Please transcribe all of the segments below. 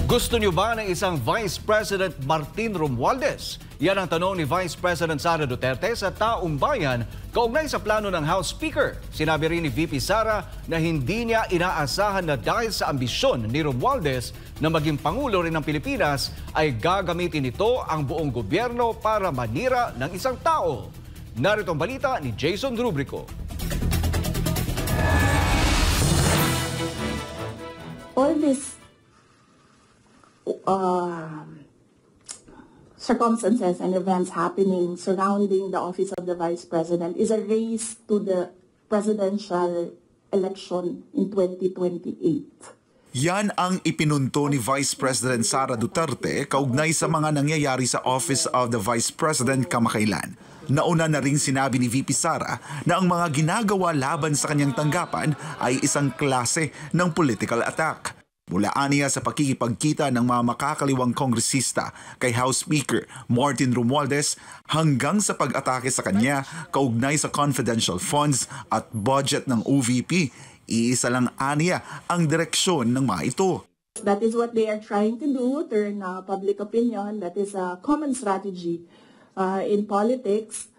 Gusto niyo ba ng isang Vice President Martin Romualdez? Yan ang tanong ni Vice President Sara Duterte sa taong bayan kaugnay sa plano ng House Speaker. Sinabi rin ni VP Sara na hindi niya inaasahan na dahil sa ambisyon ni Romualdez na maging Pangulo rin ng Pilipinas ay gagamitin nito ang buong gobyerno para manira ng isang tao. Narito ang balita ni Jason Rubrico. All this circumstances and events happening surrounding the office of the Vice President is a race to the presidential election in 2028. Yan ang ipinunto ni Vice President Sara Duterte kaugnay sa mga nangyayari sa Office of the Vice President kamakailan. Nauna na rin sinabi ni VP Sara na ang mga ginagawa laban sa kanyang tanggapan ay isang klase ng political attack. Mula aniya sa pakikipagkita ng mga makakaliwang kongresista kay House Speaker Martin Romualdez hanggang sa pag-atake sa kanya kaugnay sa confidential funds at budget ng OVP, iisa lang aniya ang direksyon ng mga ito. That is what they are trying to do, turn public opinion. That is a common strategy in politics,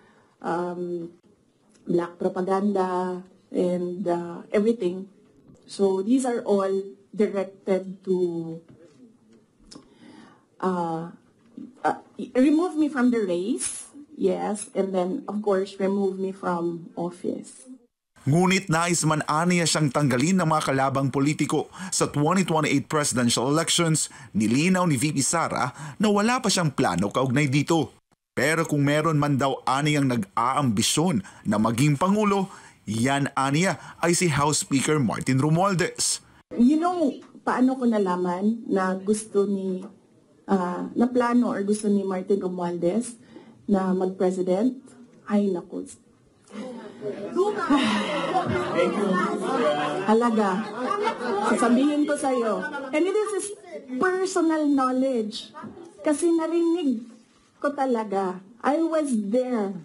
black propaganda and everything. So these are all directed to remove me from the race, yes, and then of course remove me from office. Ngunit nais man aniya siyang tanggalin ng mga kalabang politiko sa 2028 presidential elections, nilinaw ni VP Sara na wala pa siyang plano kaugnay dito. Pero kung meron man daw aniyang nag-aambisyon na maging Pangulo, yan aniya ay si House Speaker Martin Romualdez. You know, paano ko nalaman na gusto ni, na plano or gusto ni Martin Romualdez na mag-president? Ay, naku. Halaga. Sasabihin ko sa'yo. And this is personal knowledge. Kasi narinig ko talaga. I was there.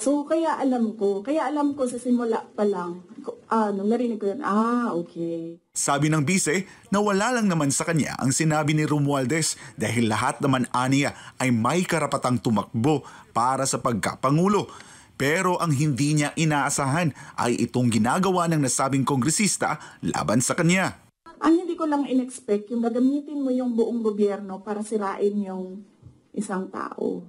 So, kaya alam ko sa simula pa lang, nung narinig ko yun, okay. Sabi ng bise na wala lang naman sa kanya ang sinabi ni Romualdez dahil lahat naman aniya ay may karapatang tumakbo para sa pagkapangulo. Pero ang hindi niya inaasahan ay itong ginagawa ng nasabing kongresista laban sa kanya. Ang hindi ko lang in-expect, yung gagamitin mo yung buong gobyerno para sirain yung isang tao.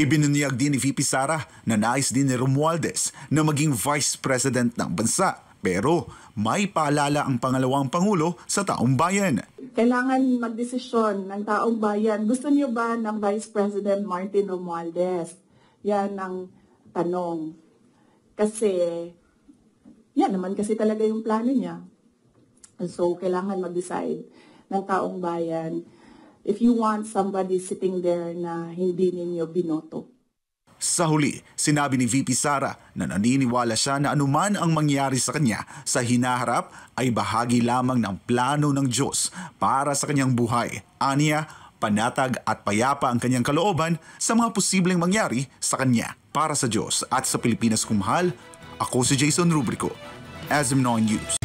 Ibinunyag din ni VP Sara na nais din ni Romualdez na maging Vice President ng bansa. Pero may paalala ang pangalawang Pangulo sa taong bayan. Kailangan magdesisyon ng taong bayan. Gusto niyo ba ng Vice President Martin Romualdez? Yan ang tanong. Kasi, yan naman kasi talaga yung plano niya. So, kailangan mag-decide ng taong bayan if you want somebody sitting there na hindi ninyo binoto. Sa huli, sinabi ni VP Sara na naniniwala siya na anuman ang mangyari sa kanya sa hinaharap ay bahagi lamang ng plano ng Diyos para sa kanyang buhay. Aniya, panatag at payapa ang kanyang kalooban sa mga posibleng mangyari sa kanya. Para sa Diyos at sa Pilipinas kung mahal, ako si Jason Rubrico, SM9 News.